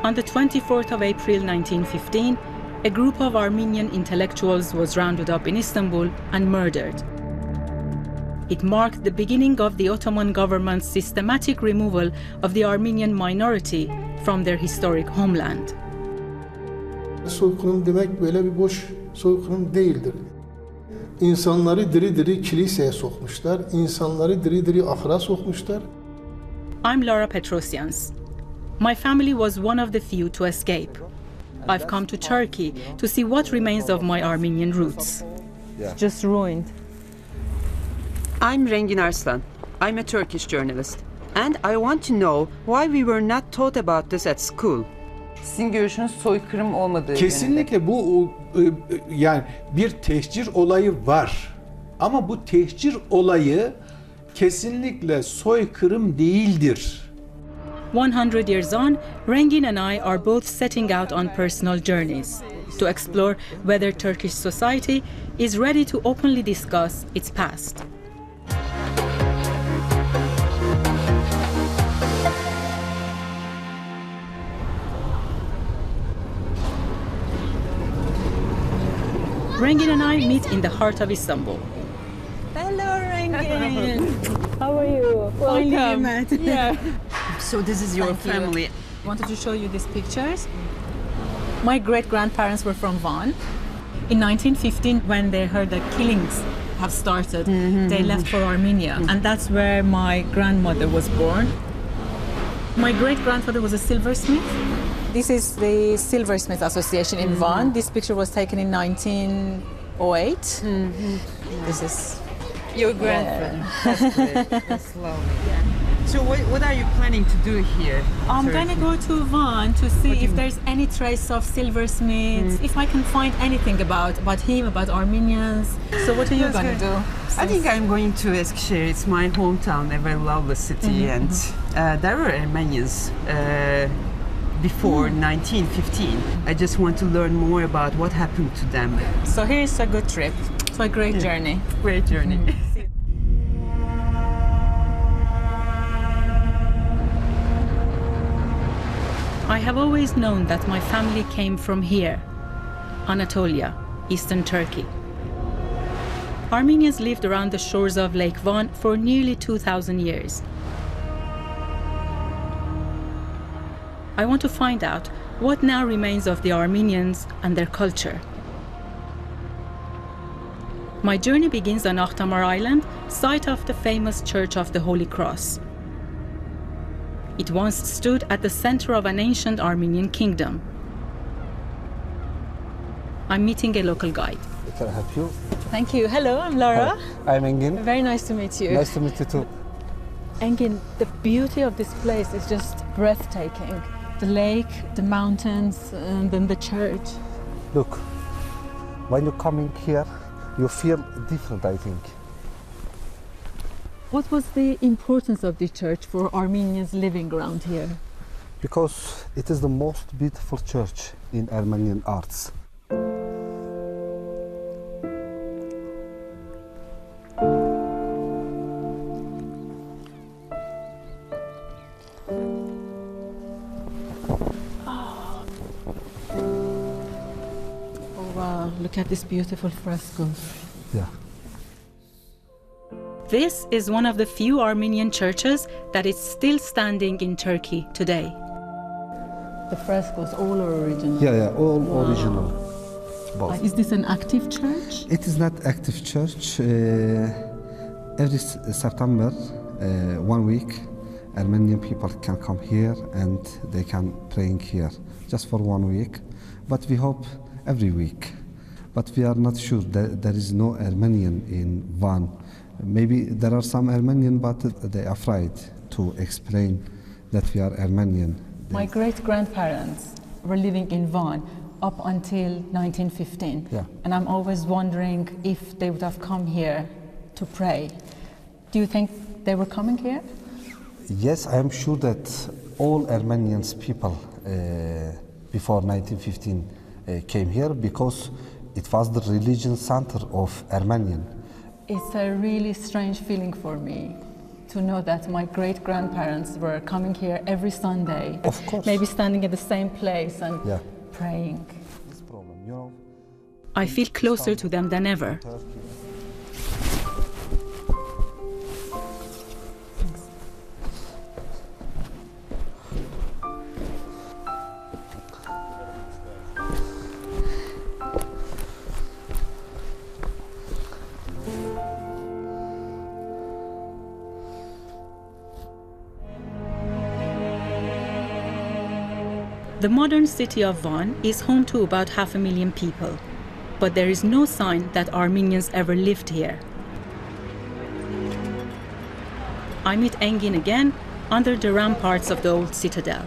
On the 24th of April 1915, a group of Armenian intellectuals was rounded up in Istanbul and murdered. It marked the beginning of the Ottoman government's systematic removal of the Armenian minority from their historic homeland. Soykırım demek böyle bir boş soykırım değildir. İnsanları diri diri kiliseye sokmuşlar, insanları diri diri ahıra sokmuşlar. I'm Laura Petrosians. My family was one of the few to escape. I've come to Turkey to see what remains of my Armenian roots. It's just ruined. I'm Rengin Arslan. I'm a Turkish journalist. And I want to know why we were not taught about this at school. Sizin görüşünüz soykırım olmadığı yönünde. Kesinlikle bu yani bir tehcir olayı var. Ama bu tehcir olayı kesinlikle soykırım değildir. 100 years on, Rengin and I are both setting out on personal journeys to explore whether Turkish society is ready to openly discuss its past. Rengin and I meet in the heart of Istanbul. Hello, Rengin. How are you? Welcome. Yeah. So this is your Thank you. family. Wanted to show you these pictures. My great-grandparents were from Van. In 1915, when they heard that killings have started, they left for Armenia. And that's where my grandmother was born. My great-grandfather was a silversmith. This is the Silversmith Association in Van. This picture was taken in 1908. This is Your grandfather. That's great. That's lovely. So what are you planning to do here? I'm gonna go to Van to see if there's any trace of silversmiths, if I can find anything about him, about Armenians. So what are you gonna do? I think I'm going to Eskişehir. It's my hometown, a very lovely city, and there were Armenians before 1915. I just want to learn more about what happened to them. So here's a good trip. So a great journey. Great journey. I have always known that my family came from here, Anatolia, eastern Turkey. Armenians lived around the shores of Lake Van for nearly 2,000 years. I want to find out what now remains of the Armenians and their culture. My journey begins on Akhtamar Island, site of the famous Church of the Holy Cross. It once stood at the center of an ancient Armenian kingdom. I'm meeting a local guide. Can I help you? Thank you. Hello, I'm Laura. Hi, I'm Engin. Very nice to meet you. Nice to meet you too. Engin, the beauty of this place is just breathtaking. The lake, the mountains, and then the church. Look, when you're coming here, you feel different, I think. What was the importance of the church for Armenians living around here? Because it is the most beautiful church in Armenian arts. Oh wow, look at these beautiful frescoes. Yeah. This is one of the few Armenian churches that is still standing in Turkey today. The frescoes all are original. Yeah, all original. Both. Is this an active church? It is not active church. Every September, 1 week, Armenian people can come here and they can praying here just for 1 week. But we hope every week. But we are not sure that there is no Armenian in Van. Maybe there are some Armenian, but they are afraid to explain that we are Armenian. My great-grandparents were living in Van up until 1915. Yeah. And I'm always wondering if they would have come here to pray. Do you think they were coming here? Yes, I am sure that all Armenians people before 1915 came here because it was the religion center of Armenian. It's a really strange feeling for me to know that my great-grandparents were coming here every Sunday. Of course. Maybe standing at the same place and Yeah. praying. This problem, you know. I feel closer to them than ever. The modern city of Van is home to about 500,000 people, but there is no sign that Armenians ever lived here. I meet Engin again under the ramparts of the old citadel.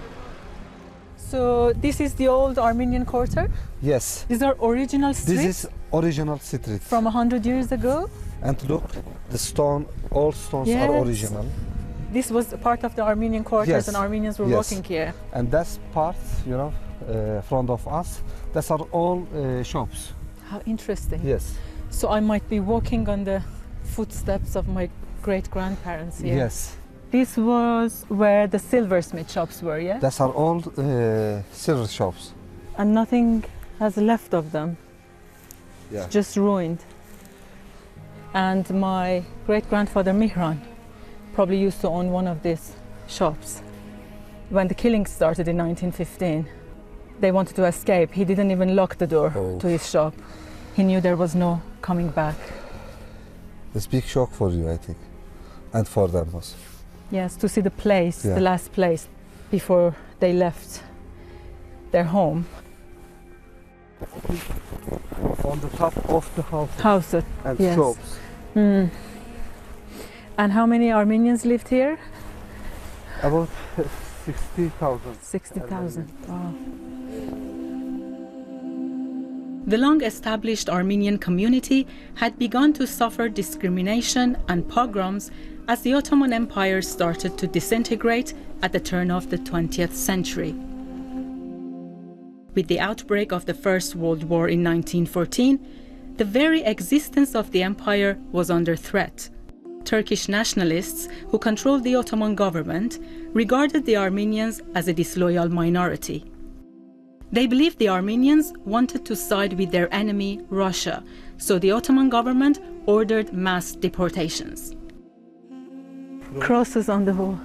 So this is the old Armenian quarter? Yes. These are original streets? This is original street. From 100 years ago? And look, the stone, all stones Yes. are original. This was part of the Armenian quarters Yes. and Armenians were Yes. working here. And that's part, you know, front of us. That's are all shops. How interesting. Yes. So I might be walking on the footsteps of my great-grandparents here. Yes. This was where the silversmith shops were, yeah? That's are all silver shops. And nothing has left of them. Yeah. It's just ruined. And my great-grandfather Mihran probably used to own one of these shops. When the killing started in 1915, they wanted to escape. He didn't even lock the door Oh. to his shop. He knew there was no coming back. It's big shock for you, I think, and for them also. Yes, to see the place, Yeah. the last place before they left their home. On the top of the house House, and yes. shops. Mm. And how many Armenians lived here? About 60,000. 60,000. Wow. The long-established Armenian community had begun to suffer discrimination and pogroms as the Ottoman Empire started to disintegrate at the turn of the 20th century. With the outbreak of the First World War in 1914, the very existence of the empire was under threat. Turkish nationalists who controlled the Ottoman government regarded the Armenians as a disloyal minority. They believed the Armenians wanted to side with their enemy, Russia, so the Ottoman government ordered mass deportations. Crosses on the wall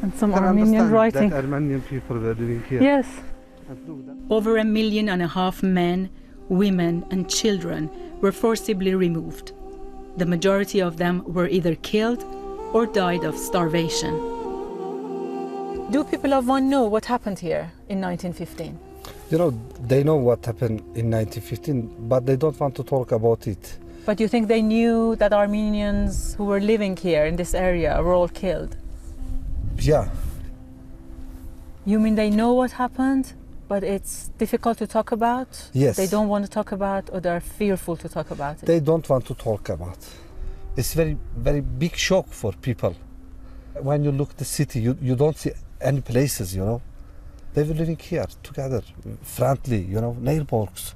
and some Armenian writing. That Armenian people were living here. Yes. Over 1.5 million men, women, and children were forcibly removed. The majority of them were either killed or died of starvation. Do people of Van know what happened here in 1915? You know, they know what happened in 1915, but they don't want to talk about it. But you think they knew that Armenians who were living here in this area were all killed? Yeah, You mean they know what happened, but it's difficult to talk about? Yes. They don't want to talk about, or they're fearful to talk about it? they don't want to talk about. It's very, very big shock for people. When you look at the city, you don't see any places, you know. They were living here together, friendly, you know, neighbors.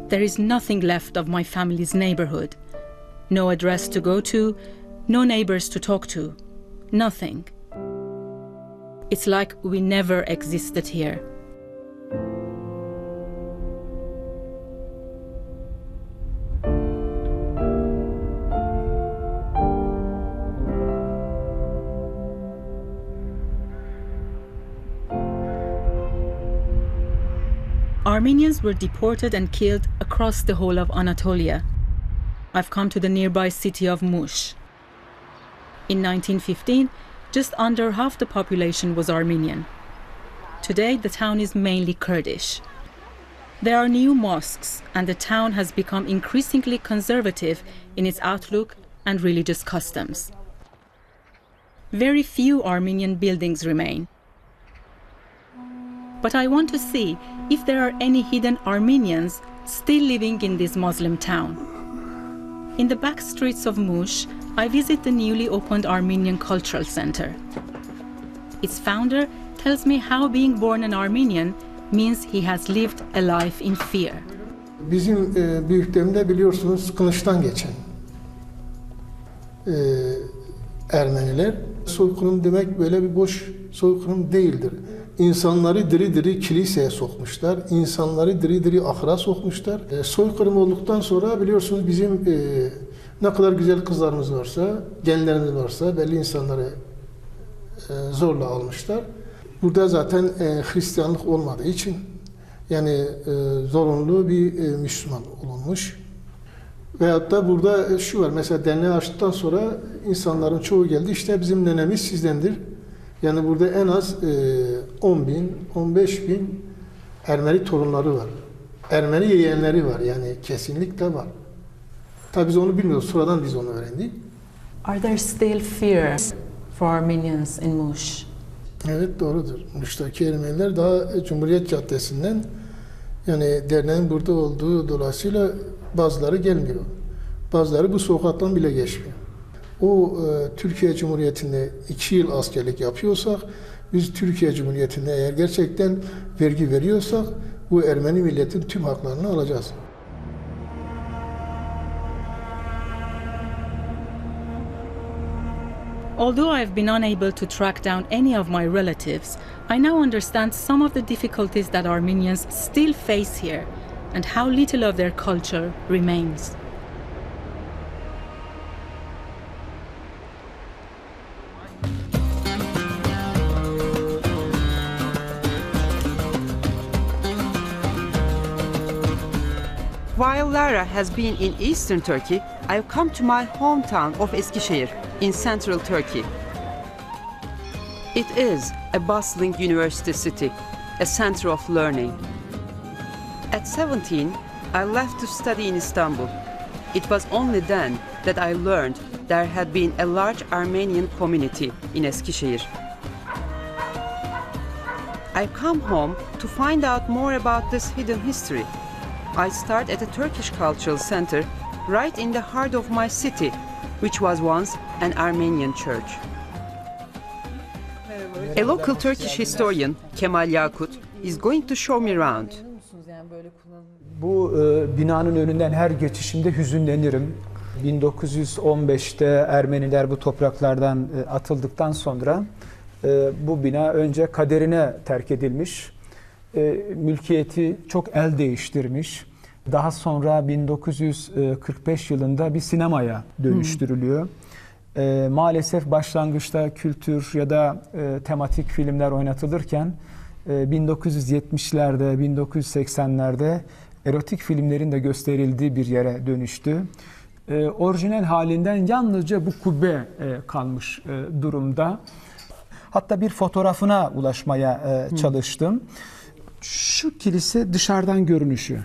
There is nothing left of my family's neighborhood. No address to go to, no neighbors to talk to, nothing. It's like we never existed here. Armenians were deported and killed across the whole of Anatolia. I've come to the nearby city of Mush. In 1915, just under half the population was Armenian. Today, the town is mainly Kurdish. There are new mosques, and the town has become increasingly conservative in its outlook and religious customs. Very few Armenian buildings remain. But I want to see if there are any hidden Armenians still living in this Muslim town. In the back streets of Mush, I visit the newly opened Armenian Cultural Center. Its founder tells me how being born an Armenian means he has lived a life in fear. Bizim büyüklerimde biliyorsunuz kılıçtan geçen Ermeniler. Soykırım demek böyle bir boş soykırım değildir. İnsanları diri diri kiliseye sokmuşlar, insanları diri diri ahıra sokmuşlar. Soykırım olduktan sonra biliyorsunuz bizim ne kadar güzel kızlarımız varsa, gençlerimiz varsa belli insanları zorla almışlar. Burada zaten Hristiyanlık olmadığı için yani zorunlu bir Müslüman olunmuş. Veyahut da burada şu var, mesela derneği açtıktan sonra insanların çoğu geldi, işte bizim nenemiz sizdendir. Yani burada en az 10 bin, 15 bin Ermeni torunları var. Ermeni yeğenleri var, yani kesinlikle var. Tabii biz onu bilmiyoruz, sonradan biz onu öğrendik. Are there still fears for Armenians in Muş? Evet, doğrudur. Muş'taki Ermeniler daha Cumhuriyet Caddesi'nden, yani derneğin burada olduğu dolayısıyla bazıları gelmiyor. Bazıları bu sokaktan bile geçmiyor. O Türkiye Cumhuriyeti'nde 2 yıl askerlik yapıyorsak, biz Türkiye Cumhuriyeti'nde eğer gerçekten vergi veriyorsak, bu Ermeni milletin tüm haklarını alacağız. Although I've been unable to track down any of my relatives, I now understand some of the difficulties that Armenians still face here and how little of their culture remains. While Lara has been in eastern Turkey, I've come to my hometown of Eskişehir in central Turkey. It is a bustling university city, a center of learning. At 17, I left to study in Istanbul. It was only then that I learned there had been a large Armenian community in Eskişehir. I've come home to find out more about this hidden history. I start at a Turkish cultural center right in the heart of my city, which was once an Armenian church. A local Turkish historian, Kemal Yakut, is going to show me around. Bu binanın önünden her geçişimde hüzünlenirim. 1915'te Ermeniler bu topraklardan atıldıktan sonra bu bina önce kaderine terk edilmiş. Mülkiyeti çok el değiştirmiş. Daha sonra 1945 yılında bir sinemaya dönüştürülüyor. Maalesef başlangıçta kültür ya da tematik filmler oynatılırken 1970'lerde, 1980'lerde erotik filmlerin de gösterildiği bir yere dönüştü. Orijinal halinden yalnızca bu kubbe kalmış durumda. Hatta bir fotoğrafına ulaşmaya çalıştım. Şu kilise dışarıdan görünüşü.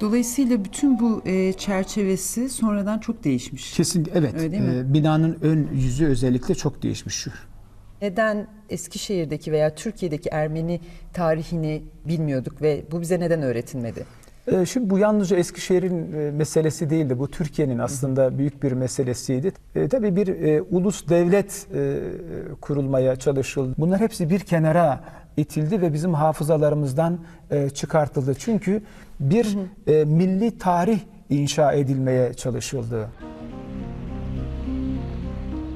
Dolayısıyla bütün bu çerçevesi sonradan çok değişmiş. Kesin, evet. Öyle değil mi? Binanın ön yüzü özellikle çok değişmiş şu. Neden Eskişehir'deki veya Türkiye'deki Ermeni tarihini bilmiyorduk ve bu bize neden öğretilmedi? Şimdi bu yalnızca Eskişehir'in meselesi değildi. Bu Türkiye'nin aslında büyük bir meselesiydi. Tabii bir ulus devlet kurulmaya çalışıldı. Bunlar hepsi bir kenara itildi ve bizim hafızalarımızdan çıkartıldı. Çünkü bir milli tarih inşa edilmeye çalışıldı.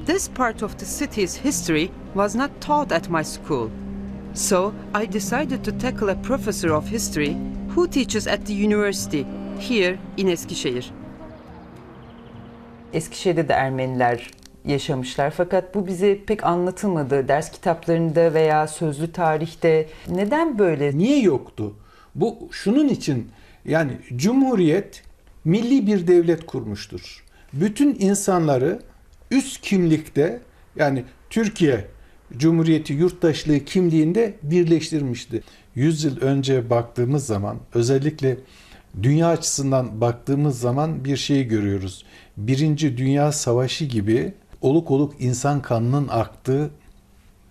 This part of the city's history was not taught at my school. So I decided to tackle a professor of history who teaches at the university here in Eskişehir. Eskişehir'de de Ermeniler yaşamışlar fakat bu bize pek anlatılmadı ders kitaplarında veya sözlü tarihte. Neden böyle? Niye yoktu? Bu şunun için, yani Cumhuriyet milli bir devlet kurmuştur. Bütün insanları üst kimlikte, yani Türkiye Cumhuriyeti yurttaşlığı kimliğinde birleştirmişti. 100 yıl önce baktığımız zaman, özellikle dünya açısından baktığımız zaman bir şey görüyoruz. Birinci Dünya Savaşı gibi oluk oluk insan kanının aktığı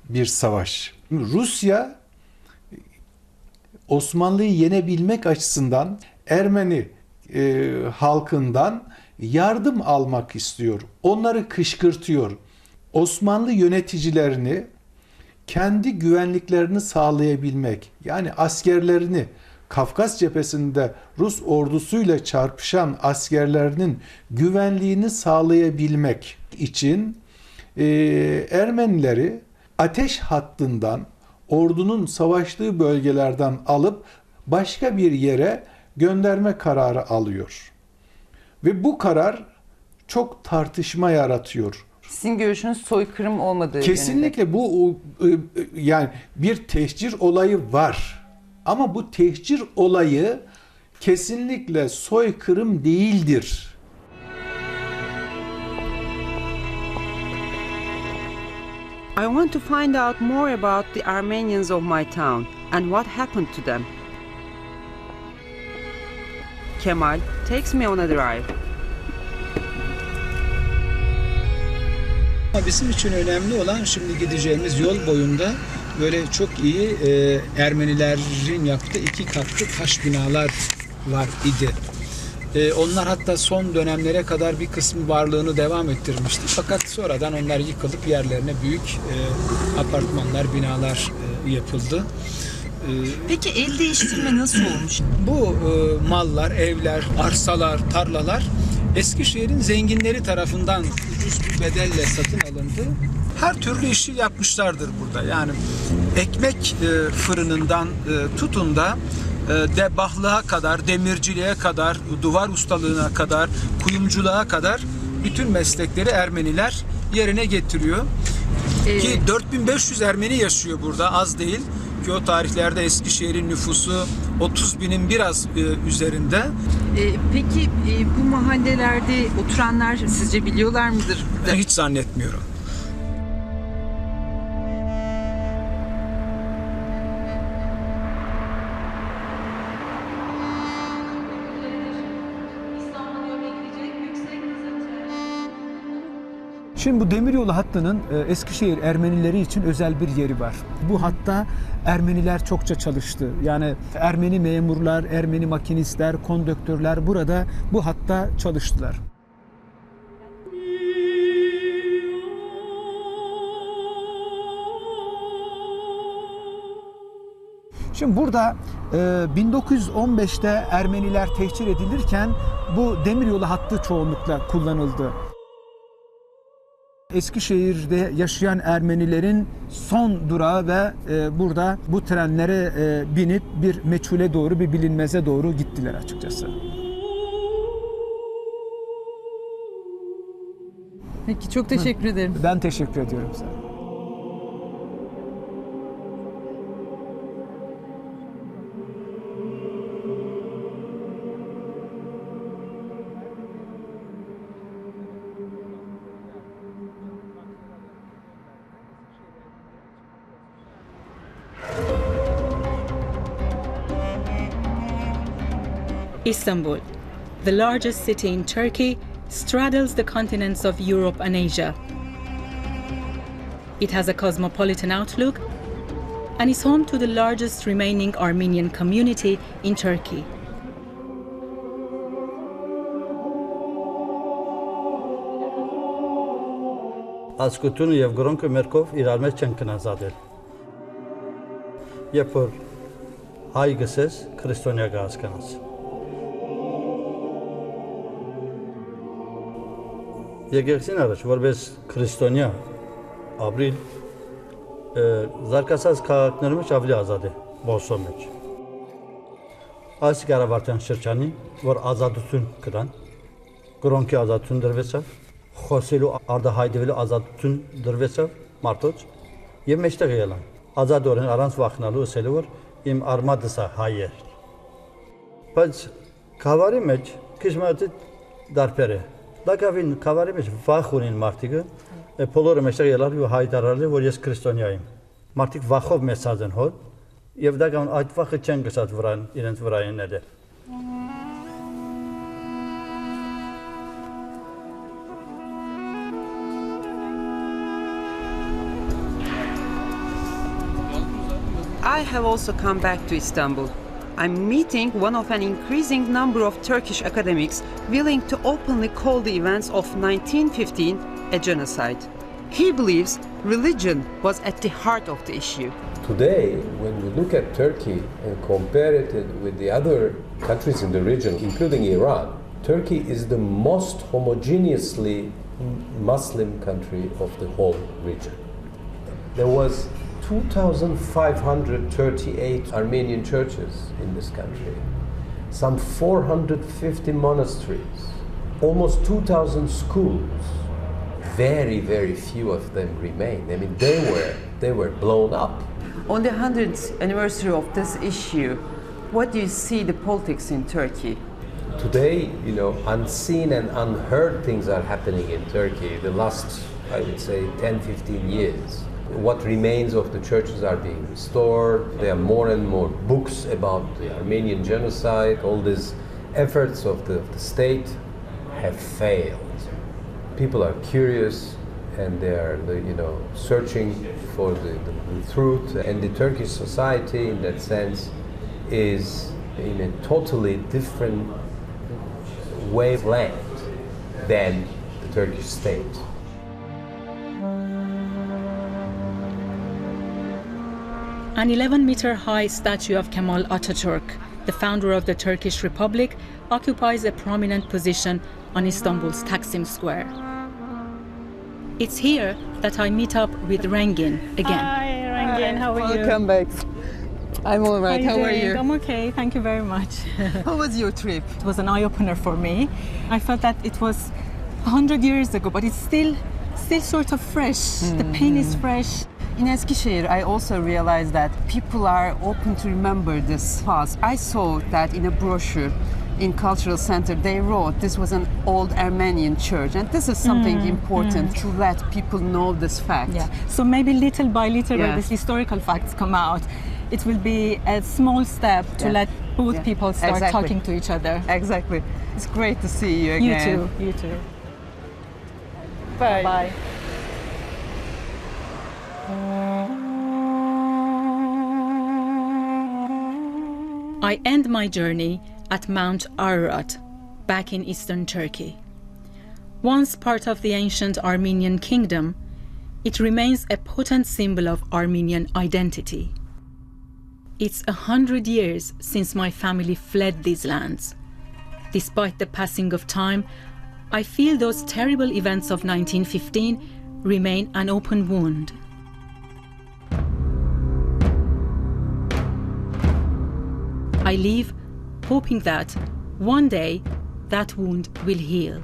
bir savaş. Rusya Osmanlı'yı yenebilmek açısından Ermeni halkından yardım almak istiyor. Onları kışkırtıyor. Osmanlı yöneticilerini kendi güvenliklerini sağlayabilmek, yani askerlerini Kafkas cephesinde Rus ordusuyla çarpışan askerlerinin güvenliğini sağlayabilmek için Ermenileri ateş hattından, ordunun savaştığı bölgelerden alıp başka bir yere gönderme kararı alıyor. Ve bu karar çok tartışma yaratıyor. Sizin görüşünüz soykırım olmadığı Kesinlikle yönünde. bu yani bir tehcir olayı var. Ama bu tehcir olayı kesinlikle soykırım değildir. I want to find out more about the Armenians of my town and what happened to them. Kemal takes me on a drive. Bizim için önemli olan şimdi gideceğimiz yol boyunda böyle çok iyi Ermenilerin yaptığı 2 katlı taş binalar var idi. Onlar hatta son dönemlere kadar bir kısmı varlığını devam ettirmişti. Fakat sonradan onlar yıkılıp yerlerine büyük apartmanlar, binalar yapıldı. Peki el değiştirme nasıl olmuş? Bu mallar, evler, arsalar, tarlalar Eskişehir'in zenginleri tarafından ucuz bir bedelle satın alındı. Her türlü işi yapmışlardır burada. Yani ekmek fırınından tutun da debahlığa kadar, demirciliğe kadar, duvar ustalığına kadar, kuyumculuğa kadar bütün meslekleri Ermeniler yerine getiriyor. Ki 4500 Ermeni yaşıyor burada, az değil. Ki o tarihlerde Eskişehir'in nüfusu 30.000'in biraz üzerinde. Peki bu mahallelerde oturanlar sizce biliyorlar mıdır? Hiç zannetmiyorum. Şimdi bu demiryolu hattının Eskişehir Ermenileri için özel bir yeri var. Bu hatta Ermeniler çokça çalıştı. Yani Ermeni memurlar, Ermeni makinistler, konduktörler burada bu hatta çalıştılar. Şimdi burada 1915'te Ermeniler tehcir edilirken bu demiryolu hattı çoğunlukla kullanıldı. Eskişehir'de yaşayan Ermenilerin son durağı ve burada bu trenlere binip bir meçhule doğru, bir bilinmeze doğru gittiler açıkçası. Peki çok teşekkür ederim. Ben teşekkür ediyorum sana. Istanbul, the largest city in Turkey, straddles the continents of Europe and Asia. It has a cosmopolitan outlook and is home to the largest remaining Armenian community in Turkey. Ասկությունը եւ գրոնքը մերքով իրար մեջ չեն կնազատել։ Երբ որ հայ գսես, քրիստոնյա կհասկանաս։ Եկեղեցին առաջ որպես քրիստոնյա ապրիլ զարգացած քաղաքների մեջ ավելի ազատ է ոսո մեջ։ Այս կառավարության շրջանի, որ ազատություն կտան, գրոնքի ազատություն դրվեցավ, խոսելու արդահայտվելու ազատություն դրվեցավ մարդոց եւ մեջտեղ ելան ազատորեն առանց վախնալու ասելու որ իմ արմատս է հայ է բայց կավարի մեջ քիչ մարդը դարբեր է լակավին կավարի մեջ վախ ունին մարդիկը բոլորը մեջտեղ ելան ու հայտարարել որ ես քրիստոնյա եմ մարդիկ վախով մեծած են հոտ եւ դա կան այդ վախը չեն գսած վրան իրենց վրային էլ I have also come back to Istanbul. I'm meeting one of an increasing number of Turkish academics willing to openly call the events of 1915 a genocide. He believes religion was at the heart of the issue. Today, when we look at Turkey and compare it with the other countries in the region, including Iran, Turkey is the most homogeneously Muslim country of the whole region. There was 2,538 Armenian churches in this country, some 450 monasteries, almost 2,000 schools. Very, very few of them remain. I mean, they were blown up. On the 100th anniversary of this issue, what do you see the politics in Turkey? Today, you know, unseen and unheard things are happening in Turkey. The last, I would say, 10, 15 years. What remains of the churches are being restored. There are more and more books about the Armenian genocide. All these efforts of the state have failed. People are curious and they are, searching for the truth. And the Turkish society, in that sense, is in a totally different wavelength than the Turkish state. An 11-meter-high statue of Kemal Atatürk, the founder of the Turkish Republic, occupies a prominent position on Istanbul's Taksim Square. It's here that I meet up with Rengin again. Hi, Rengin. How are you? Welcome back. I'm all right. How are you? I'm okay. Thank you very much. How was your trip? It was an eye-opener for me. I felt that it was 100 years ago, but it's still sort of fresh. The paint is fresh. In Eskişehir, I also realized that people are open to remember this past. I saw that in a brochure in Cultural Center, they wrote this was an old Armenian church, and this is something important to let people know this fact. Yeah. So maybe little by little, when Yeah. these historical facts come out, it will be a small step to let both people start talking to each other. Exactly. It's great to see you again. You too. You too. Bye. Bye. I end my journey at Mount Ararat, back in eastern Turkey. Once part of the ancient Armenian kingdom, it remains a potent symbol of Armenian identity. It's 100 years since my family fled these lands. Despite the passing of time, I feel those terrible events of 1915 remain an open wound. I leave hoping that one day that wound will heal.